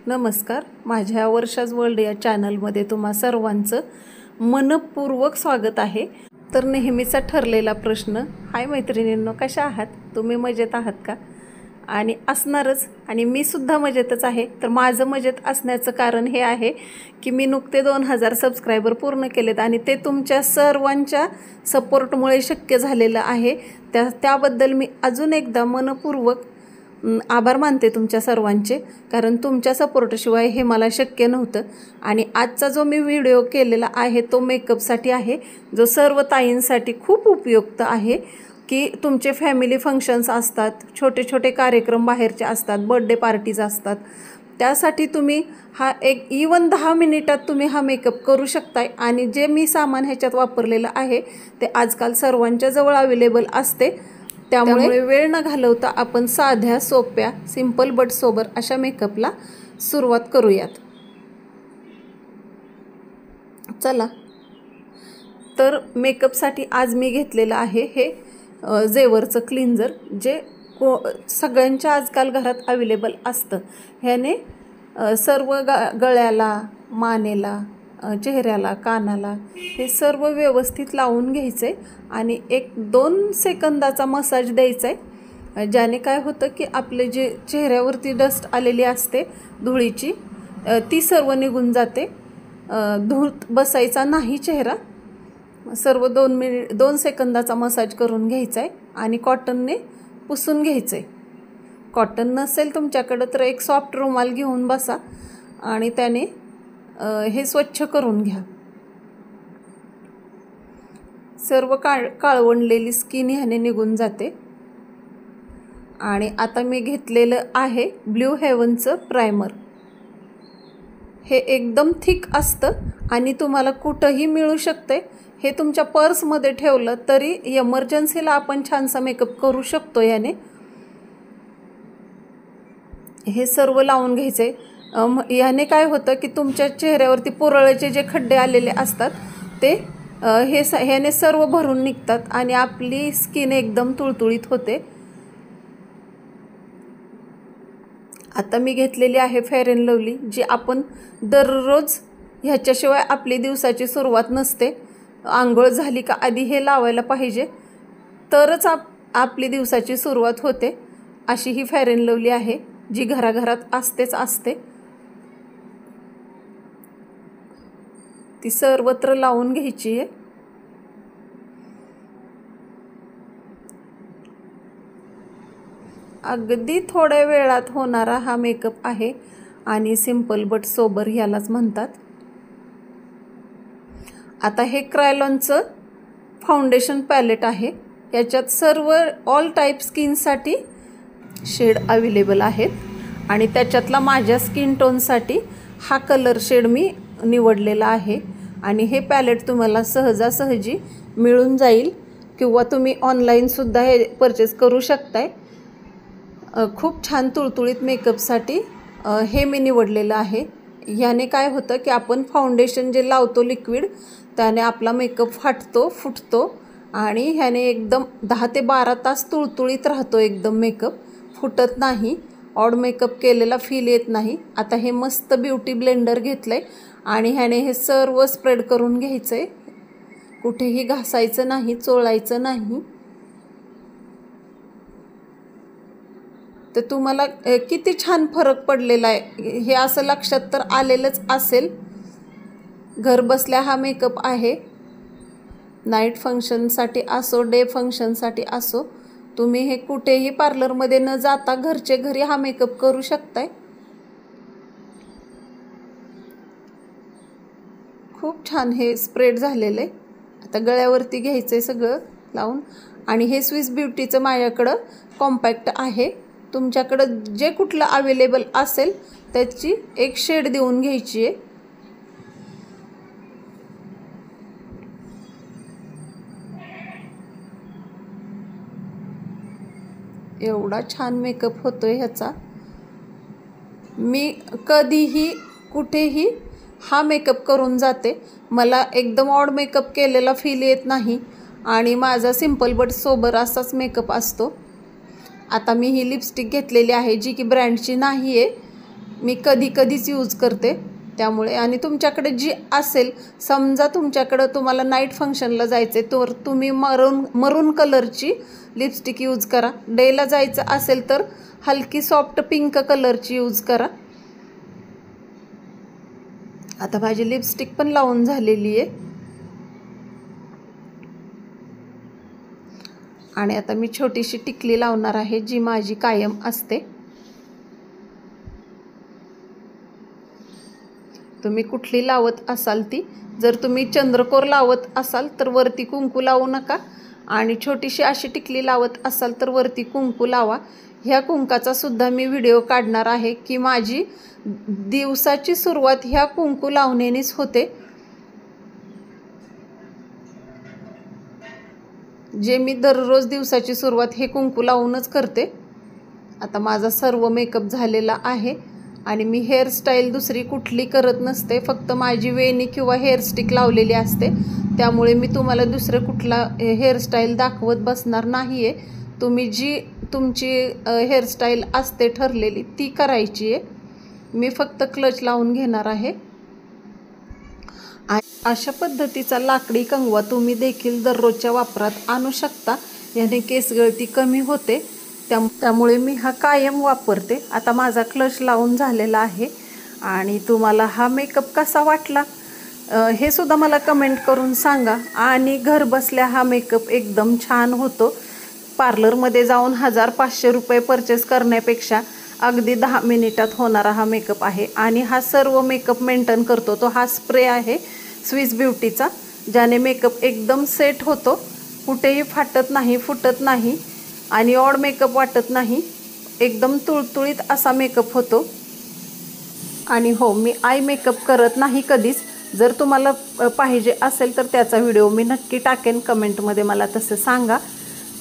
नमस्कार, माझ्या वर्षाज वर्ल्ड या चॅनलमध्ये तुम्हा सर्वांचं मनपूर्वक स्वागत आहे। तर नेहमीचा ठरलेला प्रश्न, हाय मैत्रिणींनो, कशा आहात तुम्ही? मजेत आहात का? आणि असणारच, आणि मी सुद्धा मजेतच आहे। तर माझं मजेत असण्याचं कारण हे आहे की मी नुकते 2000 सबस्क्रायबर पूर्ण केलेत आणि ते तुमच्या सर्वांच्या सपोर्टमुळे शक्य झालेलं आहे। त्याबद्दल मी अजून एकदा मनपूर्वक आभार मानते तुमच्या सर्वांचे, कारण तुमच्या सपोर्टशिवाय हे मला शक्य नव्हतं। आणि आजचा जो मी व्हिडिओ केलेला आहे तो मेकअपसाठी आहे, जो सर्व ताईंसाठी खूप उपयुक्त आहे। की तुमचे फॅमिली फंक्शन्स असतात, छोटे छोटे कार्यक्रम बाहेरचे असतात, बर्थडे पार्टीज असतात, त्यासाठी तुम्ही हा एक इवन 10 मिनिटात तुम्ही हा मेकअप करू शकताय। आणि जे मी सामान ह्याच्यात वापरलेलं आहे ते आजकाल सर्वांच्या जवळ अवेलेबल असते, त्यामुळे वेळ न घालवता आपण साध्या सोप्या सिंपल बट सोबर अशा मेकअपला सुरुवात करूयात। चला, तर मेकअपसाठी आज मी घेतलेलं आहे हे जेवरचं क्लिन्झर, जे सगळ्यांच्या आजकाल घरात अवेलेबल असतं। ह्याने सर्व गळ्याला, मानेला, चेहऱ्याला, कानाला हे सर्व व्यवस्थित लावून घ्यायचे आणि 1-2 सेकंदाचा मसाज द्यायचा आहे, ज्याने काय होतं की आपले जे चेहऱ्यावरती डस्ट आलेली असते धुळीची, ती सर्व निघून जाते। धूत बसायचा नाही चेहरा। सर्व 2 सेकंदाचा मसाज करून घ्यायचा आहे आणि कॉटनने पुसून घ्यायचं आहे। कॉटन नसेल तुमच्याकडे तर एक सॉफ्ट रुमाल घेऊन बसा आणि त्याने हे स्वच्छ करून घ्या। सर्व काळवंडलेली स्किन ह्याने निघून जाते। आणि आता मी घेतलेलं आहे ब्लू हेवनचं प्रायमर। हे एकदम थिक असतं आणि तुम्हाला कुठंही मिळू शकते। हे तुमच्या पर्समध्ये ठेवलं तरी इमर्जन्सीला आपण छानसा मेकअप करू शकतो याने। हे सर्व लावून घ्यायचे। याने काय होतं की तुमच्या चेहऱ्यावरती पुरळेचे जे खड्डे आलेले असतात ते ह्याने सर्व भरून निघतात आणि आपली स्किन एकदम तुळतुळीत होते। आता मी घेतलेली आहे फेअर अँड लवली, जी आपण दररोज, ह्याच्याशिवाय आपली दिवसाची सुरुवात नसते। आंघोळ झाली का आधी हे लावायला पाहिजे, तरच आपली दिवसाची सुरुवात होते। अशी ही फेअर अँड लवली आहे, जी घराघरात असते। ती सर्वत्र लावून घ्यायची आहे। अगदी थोड्या वेळात होणारा हा मेकअप आहे आणि सिंपल बट सोबर ह्यालाच म्हणतात। आता हे क्रायलॉनचं फाउंडेशन पॅलेट आहे। याच्यात सर्व ऑल टाईप स्किनसाठी शेड अवेलेबल आहेत आणि त्याच्यातला माझ्या स्किन टोनसाठी हा कलर शेड मी निवडलेला आहे। आणि हे पॅलेट तुम्हाला सहजासहजी मिळून जाईल किंवा तुम्ही ऑनलाईनसुद्धा हे परचेस करू शकताय। खूप छान तुळतुळीत मेकअपसाठी हे मी निवडलेलं आहे। ह्याने काय होतं की आपण फाउंडेशन जे लावतो लिक्विड, त्याने आपला मेकअप फुटतो आणि ह्याने एकदम 10 ते 12 तास तुळतुळीत राहतो। एकदम मेकअप फुटत नाही, ऑड मेकअप केलेला फील येत नाही। आता हे मस्त ब्युटी ब्लेंडर घेतलंय आणि ह्याने हे सर्व स्प्रेड करून घ्यायचंय। कुठेही घासायचं नाही, चोळायचं नाही। तर तुम्हाला किती छान फरक पडलेला आहे हे असं लक्षात तर आलेलंच असेल। घर बसल्या हा मेकअप आहे। नाईट फंक्शनसाठी असो, डे फंक्शनसाठी असो, तुम्ही हे कुठेही पार्लरमध्ये न जाता घरचे घरी हा मेकअप करू शकताय। खूप छान हे स्प्रेड झालेलं आहे। आता गळ्यावरती घ्यायचंय सगळं लावून। आणि हे स्विस ब्युटीचं माझ्याकडं कॉम्पॅक्ट आहे। तुमच्याकडं जे कुठलं अवेलेबल असेल त्याची एक शेड देऊन घ्यायची आहे। एवढा छान मेकअप होतोय ह्याचा। मी कधीही कुठेही हा मेकअप करून जाते। मला एकदम ऑड मेकअप केलेला फील येत नाही आणि माझा सिंपल बट सोबर असाच मेकअप असतो। आता मी ही लिपस्टिक घेतलेली आहे, जी की ब्रँडची नाही आहे, मी कधी कधीच यूज करते त्यामुळे. आणि तुमच्याकडे जी असेल, समजा तुमच्याकडं तुम्हाला नाईट फंक्शनला जायचे तर तुम्ही मरून कलरची लिपस्टिक यूज करा. डेला जायचं असेल तर हलकी सॉफ्ट पिंक कलरची यूज करा. आता माझी लिपस्टिक पण लावून झालेली आहे आणि आता मी छोटीशी टिकली लावणार आहे जी माझी कायम असते. तुम्ही कुठली लावत असाल ती. जर तुम्ही चंद्रकोर लावत असाल तर वरती कुंकू लावू नका आणि छोटीशी अशी टिकली लावत असाल तर वरती कुंकू लावा. ह्या कुंकाचा सुद्धा मी व्हिडिओ काढणार आहे की माझी दिवसाची सुरुवात ह्या कुंकू लावण्यानेच होते. जे मी दररोज दिवसाची सुरुवात हे कुंकू लावूनच करते. आता माझा सर्व मेकअप झालेला आहे आणि मी हेअरस्टाईल दुसरी कुठली करत नसते, फक्त माझी वेणी किंवा हेअरस्टिक लावलेली असते. त्यामुळे मी तुम्हाला दुसरं कुठला हेअरस्टाईल दाखवत बसणार नाही आहे. तुम्ही जी तुमची हेअरस्टाईल असते ठरलेली ती करायची आहे. मी फक्त क्लच लावून घेणार आहे. अशा पद्धतीचा लाकडी कंगवा तुम्ही देखील दररोजच्या वापरात आणू शकता. याने केस गळती कमी होते, त्यामुळे मी हा कायम वापरते. आता माझा क्लच लावून झालेला आहे आणि तुम्हाला हा मेकअप कसा वाटला हे सुद्धा मला कमेंट करून सांगा. आणि घर बसल्या हा मेकअप एकदम छान होतो. पार्लरमध्ये जाऊन 1500 रुपये परचेस करण्यापेक्षा अगदी 10 मिनिटात होणारा हा मेकअप आहे. आणि हा सर्व मेकअप मेंटेन करतो तो हा स्प्रे आहे स्विस ब्युटीचा, ज्याने मेकअप एकदम सेट होतो. कुठेही फाटत नाही, फुटत नाही आणि ऑड मेकअप वाटत नाही. एकदम तुळतुळीत असा मेकअप होतो. आणि हो, मी आय मेकअप करत नाही कधीच. जर तुम्हाला पाहिजे असेल तर त्याचा व्हिडिओ मी नक्की टाकेन. कमेंटमध्ये मला तसं सांगा.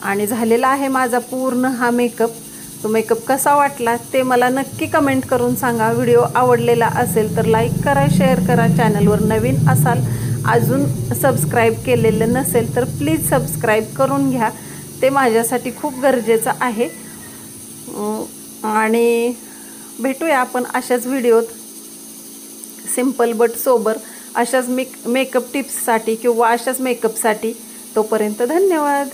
आणि झालेला आहे माझा पूर्ण हा मेकअप. तो मेकअप कसा वाटला ते मला नक्की कमेंट करून सांगा. व्हिडिओ आवडलेला असेल तर लाईक करा, शेअर करा. चॅनलवर नवीन असाल, अजून सबस्क्राईब केलेलं नसेल तर प्लीज सबस्क्राईब करून घ्या. ते माझ्यासाठी खूप गरजेचं आहे. आणि भेटूया आपण अशाच व्हिडिओत, सिंपल बट सोबर अशाच मेकअप टिप्ससाठी किंवा अशाच मेकअपसाठी. तोपर्यंत धन्यवाद.